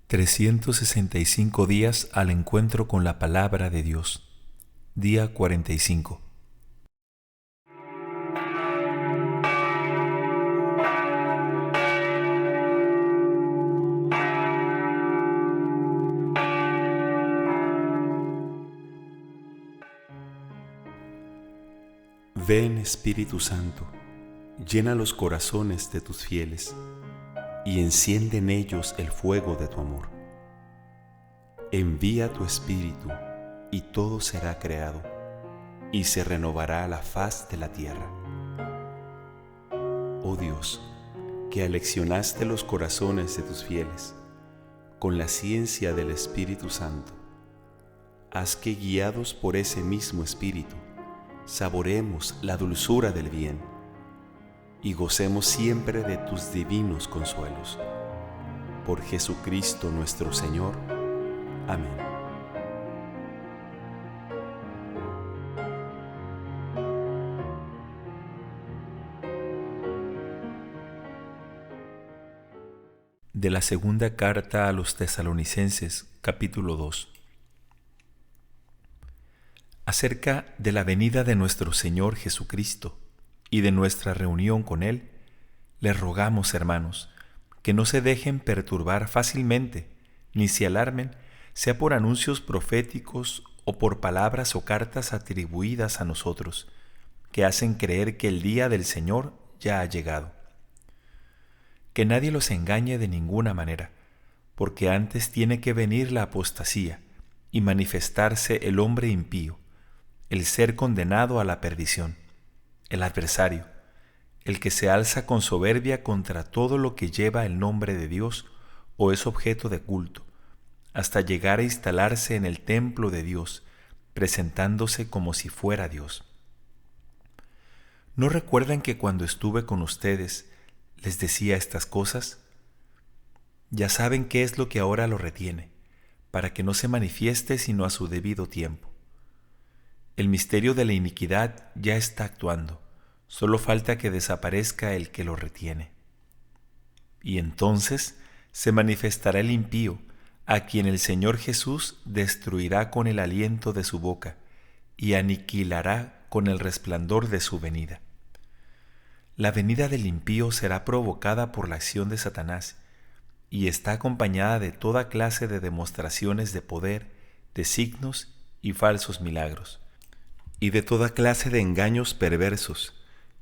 365 días al encuentro con la palabra de Dios. Día 45. Ven, Espíritu Santo, llena los corazones de tus fieles y enciende en ellos el fuego de tu amor. Envía tu Espíritu y todo será creado y se renovará la faz de la tierra. Oh Dios, que aleccionaste los corazones de tus fieles con la ciencia del Espíritu Santo, haz que, guiados por ese mismo Espíritu, saboreemos la dulzura del bien y gocemos siempre de tus divinos consuelos. Por Jesucristo nuestro Señor. Amén. De la segunda carta a los Tesalonicenses, capítulo 2. Acerca de la venida de nuestro Señor Jesucristo y de nuestra reunión con Él, les rogamos, hermanos, que no se dejen perturbar fácilmente, ni se alarmen, sea por anuncios proféticos o por palabras o cartas atribuidas a nosotros, que hacen creer que el día del Señor ya ha llegado. Que nadie los engañe de ninguna manera, porque antes tiene que venir la apostasía y manifestarse el hombre impío, el ser condenado a la perdición, el adversario, el que se alza con soberbia contra todo lo que lleva el nombre de Dios o es objeto de culto, hasta llegar a instalarse en el templo de Dios, presentándose como si fuera Dios. ¿No recuerdan que cuando estuve con ustedes les decía estas cosas? Ya saben qué es lo que ahora lo retiene, para que no se manifieste sino a su debido tiempo. El misterio de la iniquidad ya está actuando, solo falta que desaparezca el que lo retiene. Y entonces se manifestará el impío, a quien el Señor Jesús destruirá con el aliento de su boca y aniquilará con el resplandor de su venida. La venida del impío será provocada por la acción de Satanás y está acompañada de toda clase de demostraciones de poder, de signos y falsos milagros, y de toda clase de engaños perversos,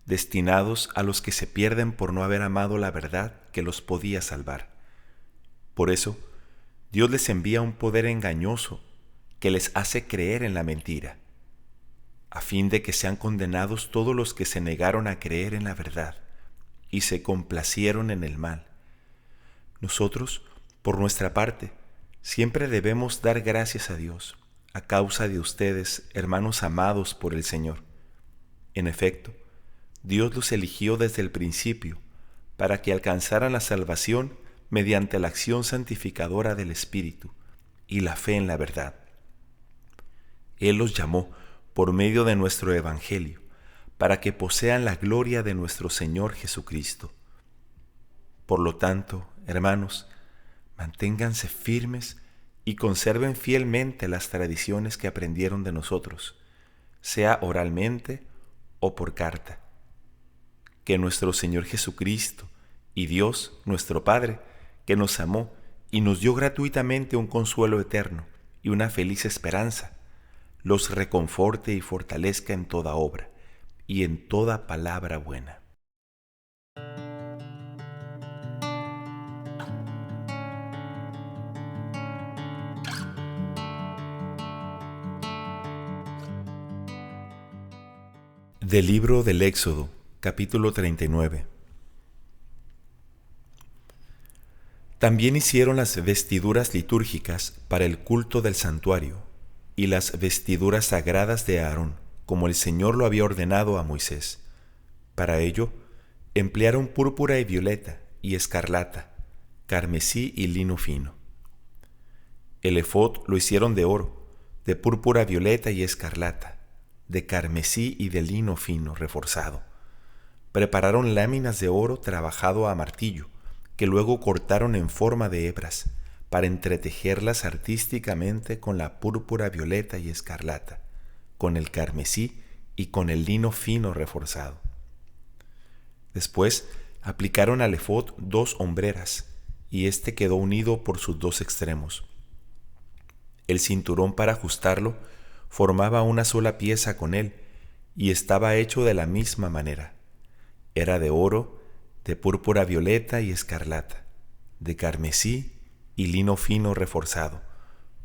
destinados a los que se pierden por no haber amado la verdad que los podía salvar. Por eso, Dios les envía un poder engañoso que les hace creer en la mentira, a fin de que sean condenados todos los que se negaron a creer en la verdad y se complacieron en el mal. Nosotros, por nuestra parte, siempre debemos dar gracias a Dios, a causa de ustedes, hermanos amados por el Señor. En efecto, Dios los eligió desde el principio para que alcanzaran la salvación mediante la acción santificadora del Espíritu y la fe en la verdad. Él los llamó por medio de nuestro Evangelio, para que posean la gloria de nuestro Señor Jesucristo. Por lo tanto, hermanos, manténganse firmes y conserven fielmente las tradiciones que aprendieron de nosotros, sea oralmente o por carta. Que nuestro Señor Jesucristo y Dios, nuestro Padre, que nos amó y nos dio gratuitamente un consuelo eterno y una feliz esperanza, los reconforte y fortalezca en toda obra y en toda palabra buena. Del libro del Éxodo, capítulo 39. También hicieron las vestiduras litúrgicas para el culto del santuario y las vestiduras sagradas de Aarón, como el Señor lo había ordenado a Moisés. Para ello, emplearon púrpura y violeta y escarlata, carmesí y lino fino. El efod lo hicieron de oro, de púrpura, violeta y escarlata, de carmesí y de lino fino reforzado. Prepararon láminas de oro trabajado a martillo, que luego cortaron en forma de hebras, para entretejerlas artísticamente con la púrpura violeta y escarlata, con el carmesí y con el lino fino reforzado. Después aplicaron al efod 2 hombreras, y éste quedó unido por sus 2 extremos. El cinturón para ajustarlo formaba una sola pieza con él, y estaba hecho de la misma manera. Era de oro, de púrpura violeta y escarlata, de carmesí y lino fino reforzado,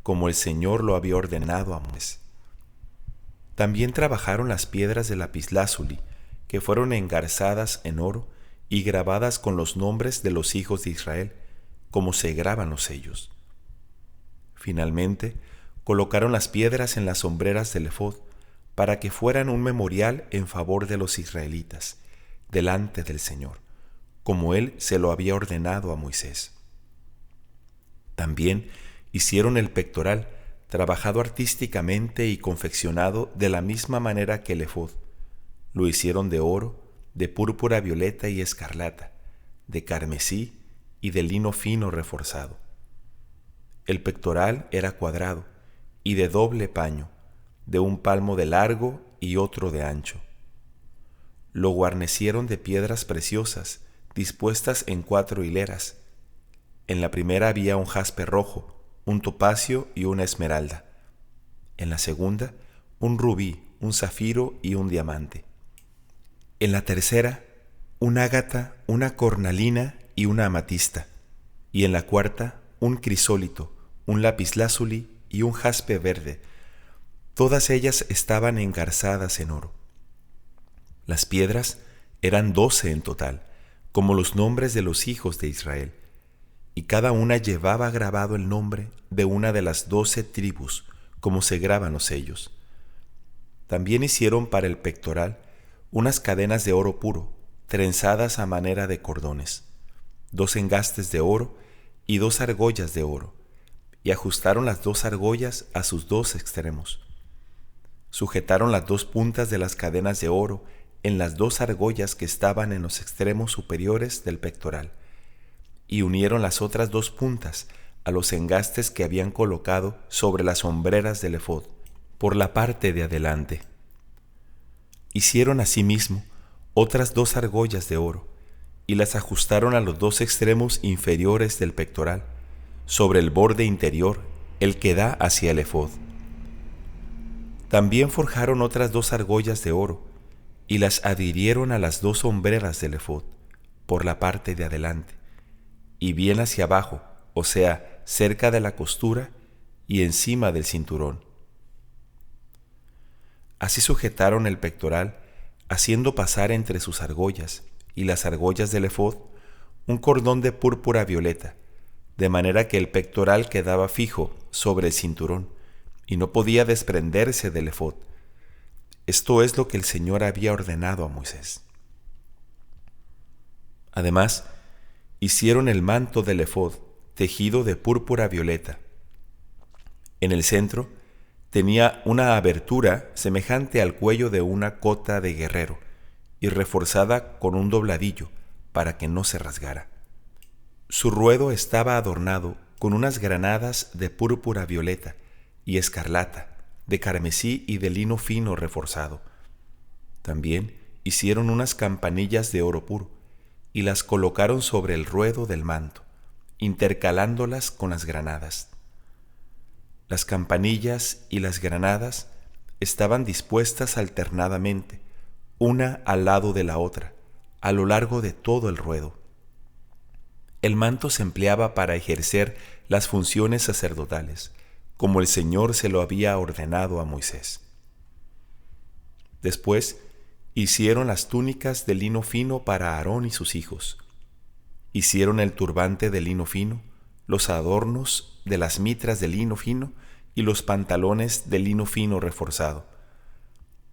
como el Señor lo había ordenado a Moisés. También trabajaron las piedras de lapislázuli, que fueron engarzadas en oro y grabadas con los nombres de los hijos de Israel, como se graban los sellos. Finalmente, colocaron las piedras en las hombreras del efod, para que fueran un memorial en favor de los israelitas, delante del Señor, como Él se lo había ordenado a Moisés. También hicieron el pectoral, trabajado artísticamente y confeccionado de la misma manera que el efod. Lo hicieron de oro, de púrpura violeta y escarlata, de carmesí y de lino fino reforzado. El pectoral era cuadrado y de doble paño, de 1 palmo de largo y otro de ancho. Lo guarnecieron de piedras preciosas, dispuestas en 4 hileras. En la primera había un jaspe rojo, un topacio y una esmeralda. En la segunda, un rubí, un zafiro y un diamante. En la tercera, un ágata, una cornalina y una amatista. Y en la cuarta, un crisólito, un lapislázuli y un jaspe verde. Todas ellas estaban engarzadas en oro. Las piedras eran 12 en total, como los nombres de los hijos de Israel, y cada una llevaba grabado el nombre de una de las 12 tribus, como se graban los sellos. También hicieron para el pectoral unas cadenas de oro puro, trenzadas a manera de cordones, 2 engastes de oro y 2 argollas de oro, y ajustaron las 2 argollas a sus 2 extremos. Sujetaron las 2 puntas de las cadenas de oro en las 2 argollas que estaban en los extremos superiores del pectoral, y unieron las otras 2 puntas a los engastes que habían colocado sobre las hombreras del efod, por la parte de adelante. Hicieron asimismo otras 2 argollas de oro, y las ajustaron a los 2 extremos inferiores del pectoral, sobre el borde interior, el que da hacia el efod. También forjaron otras 2 argollas de oro, y las adhirieron a las 2 hombreras del efod, por la parte de adelante, y bien hacia abajo, o sea, cerca de la costura y encima del cinturón. Así sujetaron el pectoral, haciendo pasar entre sus argollas y las argollas del efod un cordón de púrpura violeta, de manera que el pectoral quedaba fijo sobre el cinturón y no podía desprenderse del efod. Esto es lo que el Señor había ordenado a Moisés. Además, hicieron el manto del efod tejido de púrpura violeta. En el centro tenía una abertura semejante al cuello de una cota de guerrero y reforzada con un dobladillo para que no se rasgara. Su ruedo estaba adornado con unas granadas de púrpura violeta y escarlata, de carmesí y de lino fino reforzado. También hicieron unas campanillas de oro puro y las colocaron sobre el ruedo del manto, intercalándolas con las granadas. Las campanillas y las granadas estaban dispuestas alternadamente, una al lado de la otra, a lo largo de todo el ruedo. El manto se empleaba para ejercer las funciones sacerdotales, como el Señor se lo había ordenado a Moisés. Después hicieron las túnicas de lino fino para Aarón y sus hijos. Hicieron el turbante de lino fino, los adornos de las mitras de lino fino y los pantalones de lino fino reforzado.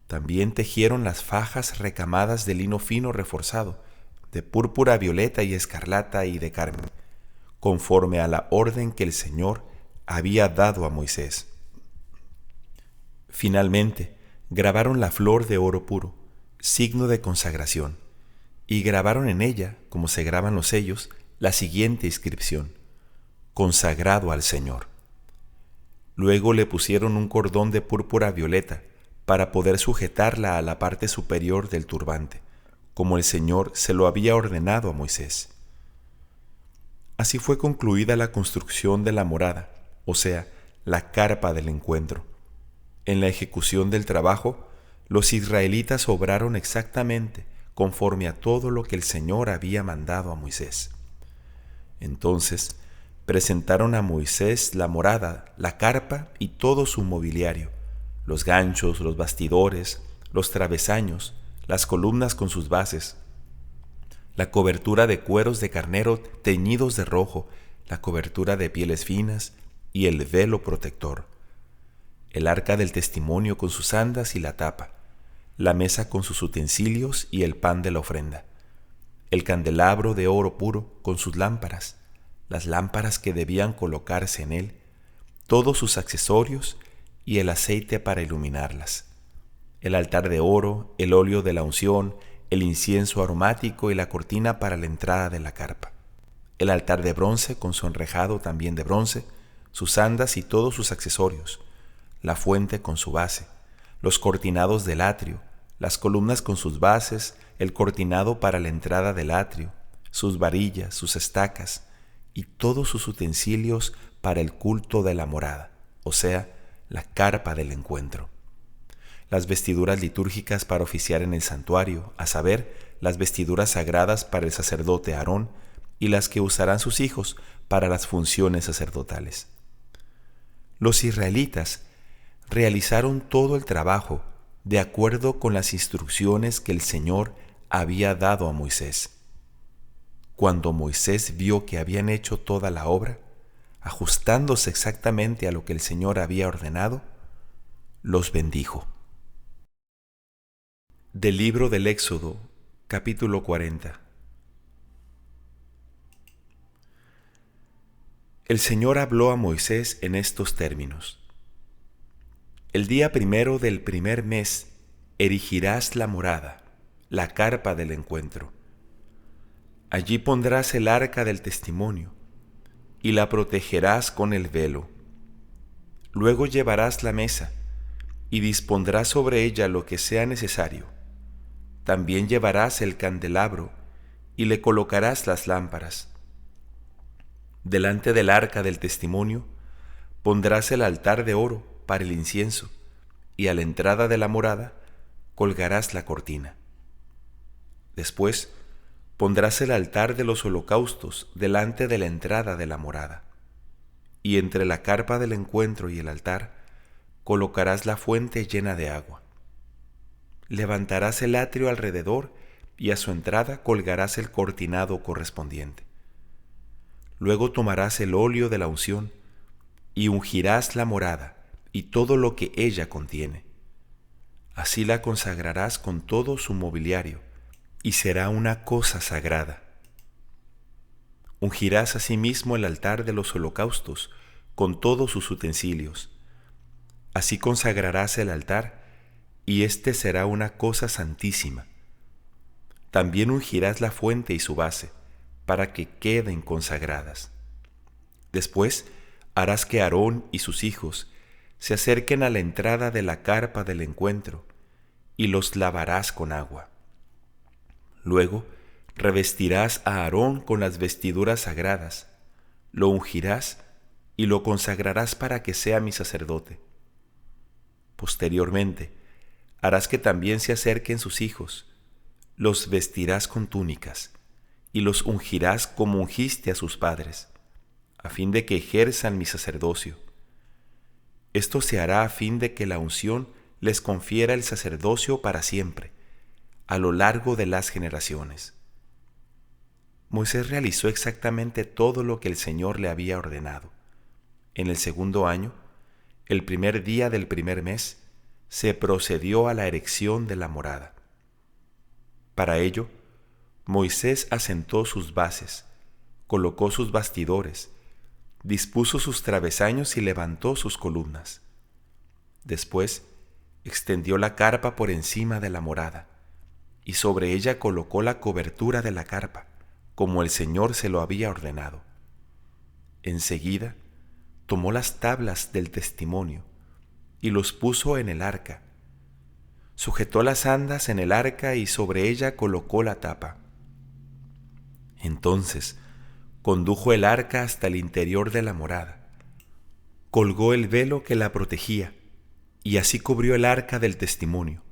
También tejieron las fajas recamadas de lino fino reforzado, de púrpura violeta y escarlata y de carmín, conforme a la orden que el Señor había dado a Moisés. Finalmente, grabaron la flor de oro puro, signo de consagración, y grabaron en ella, como se graban los sellos, la siguiente inscripción: consagrado al Señor. Luego le pusieron un cordón de púrpura violeta para poder sujetarla a la parte superior del turbante, como el Señor se lo había ordenado a Moisés. Así fue concluida la construcción de la morada, o sea, la carpa del encuentro. En la ejecución del trabajo, los israelitas obraron exactamente conforme a todo lo que el Señor había mandado a Moisés. Entonces presentaron a Moisés la morada, la carpa y todo su mobiliario, los ganchos, los bastidores, los travesaños, las columnas con sus bases, la cobertura de cueros de carnero teñidos de rojo, la cobertura de pieles finas y el velo protector, el arca del testimonio con sus andas y la tapa, la mesa con sus utensilios y el pan de la ofrenda, el candelabro de oro puro con sus lámparas, las lámparas que debían colocarse en él, todos sus accesorios y el aceite para iluminarlas, el altar de oro, el óleo de la unción, el incienso aromático y la cortina para la entrada de la carpa, el altar de bronce con su enrejado también de bronce, sus andas y todos sus accesorios, la fuente con su base, los cortinados del atrio, las columnas con sus bases, el cortinado para la entrada del atrio, sus varillas, sus estacas y todos sus utensilios para el culto de la morada, o sea, la carpa del encuentro. Las vestiduras litúrgicas para oficiar en el santuario, a saber, las vestiduras sagradas para el sacerdote Aarón y las que usarán sus hijos para las funciones sacerdotales. Los israelitas realizaron todo el trabajo de acuerdo con las instrucciones que el Señor había dado a Moisés. Cuando Moisés vio que habían hecho toda la obra, ajustándose exactamente a lo que el Señor había ordenado, los bendijo. Del libro del Éxodo, capítulo 40. El Señor habló a Moisés en estos términos: El día primero del primer mes erigirás la morada, la carpa del encuentro. Allí pondrás el arca del testimonio y la protegerás con el velo. Luego llevarás la mesa y dispondrás sobre ella lo que sea necesario. También llevarás el candelabro y le colocarás las lámparas. Delante del arca del testimonio pondrás el altar de oro para el incienso, y a la entrada de la morada colgarás la cortina. Después pondrás el altar de los holocaustos delante de la entrada de la morada, y entre la carpa del encuentro y el altar colocarás la fuente llena de agua. Levantarás el atrio alrededor y a su entrada colgarás el cortinado correspondiente. Luego tomarás el óleo de la unción y ungirás la morada y todo lo que ella contiene. Así la consagrarás con todo su mobiliario y será una cosa sagrada. Ungirás asimismo el altar de los holocaustos con todos sus utensilios. Así consagrarás el altar y éste será una cosa santísima. También ungirás la fuente y su base, para que queden consagradas. Después harás que Aarón y sus hijos se acerquen a la entrada de la carpa del encuentro, y los lavarás con agua. Luego revestirás a Aarón con las vestiduras sagradas, lo ungirás y lo consagrarás para que sea mi sacerdote. Posteriormente, harás que también se acerquen sus hijos, los vestirás con túnicas, y los ungirás como ungiste a sus padres, a fin de que ejerzan mi sacerdocio. Esto se hará a fin de que la unción les confiera el sacerdocio para siempre, a lo largo de las generaciones. Moisés realizó exactamente todo lo que el Señor le había ordenado. En el segundo año, el primer día del primer mes, se procedió a la erección de la morada. Para ello, Moisés asentó sus bases, colocó sus bastidores, dispuso sus travesaños y levantó sus columnas. Después, extendió la carpa por encima de la morada, y sobre ella colocó la cobertura de la carpa, como el Señor se lo había ordenado. Enseguida tomó las tablas del testimonio y los puso en el arca. Sujetó las andas en el arca y sobre ella colocó la tapa. Entonces condujo el arca hasta el interior de la morada. Colgó el velo que la protegía y así cubrió el arca del testimonio,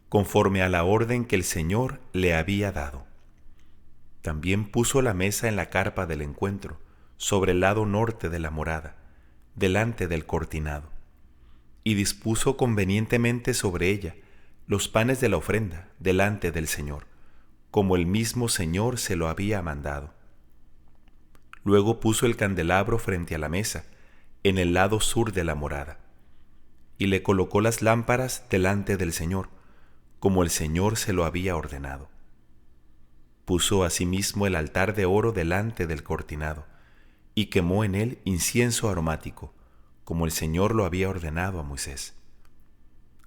conforme a la orden que el Señor le había dado. También puso la mesa en la carpa del encuentro, sobre el lado norte de la morada, delante del cortinado, y dispuso convenientemente sobre ella los panes de la ofrenda delante del Señor, como el mismo Señor se lo había mandado. Luego puso el candelabro frente a la mesa, en el lado sur de la morada, y le colocó las lámparas delante del Señor, como el Señor se lo había ordenado. Puso asimismo el altar de oro delante del cortinado, y quemó en él incienso aromático, como el Señor lo había ordenado a Moisés.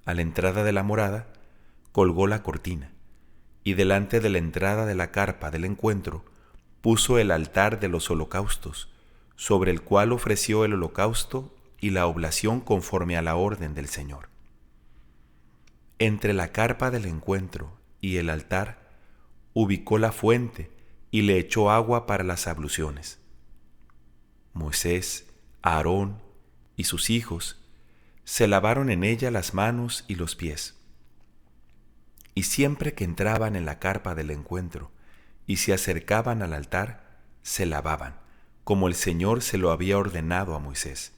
A la entrada de la morada colgó la cortina, y delante de la entrada de la carpa del encuentro puso el altar de los holocaustos, sobre el cual ofreció el holocausto y la oblación conforme a la orden del Señor. Entre la carpa del encuentro y el altar ubicó la fuente y le echó agua para las abluciones. Moisés, Aarón y sus hijos se lavaron en ella las manos y los pies. Y siempre que entraban en la carpa del encuentro y se acercaban al altar, se lavaban, como el Señor se lo había ordenado a Moisés.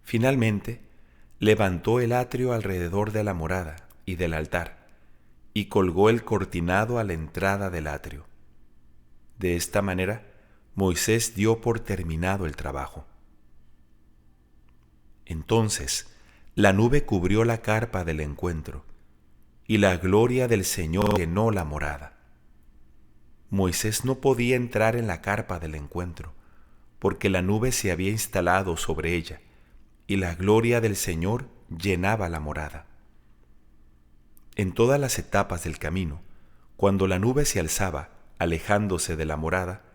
Finalmente, levantó el atrio alrededor de la morada y del altar, y colgó el cortinado a la entrada del atrio. De esta manera, Moisés dio por terminado el trabajo. Entonces, la nube cubrió la carpa del encuentro, y la gloria del Señor llenó la morada. Moisés no podía entrar en la carpa del encuentro, porque la nube se había instalado sobre ella, y la gloria del Señor llenaba la morada. En todas las etapas del camino, cuando la nube se alzaba, alejándose de la morada,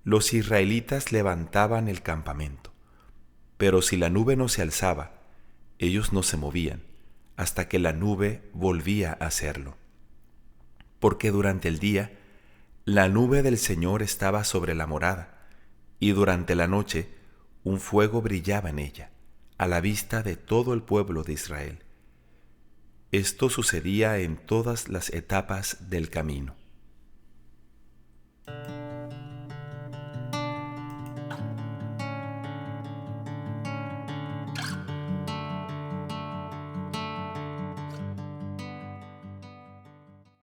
los israelitas levantaban el campamento. Pero si la nube no se alzaba, ellos no se movían, hasta que la nube volvía a hacerlo. Porque durante el día, la nube del Señor estaba sobre la morada, y durante la noche, un fuego brillaba en ella, a la vista de todo el pueblo de Israel. Esto sucedía en todas las etapas del camino.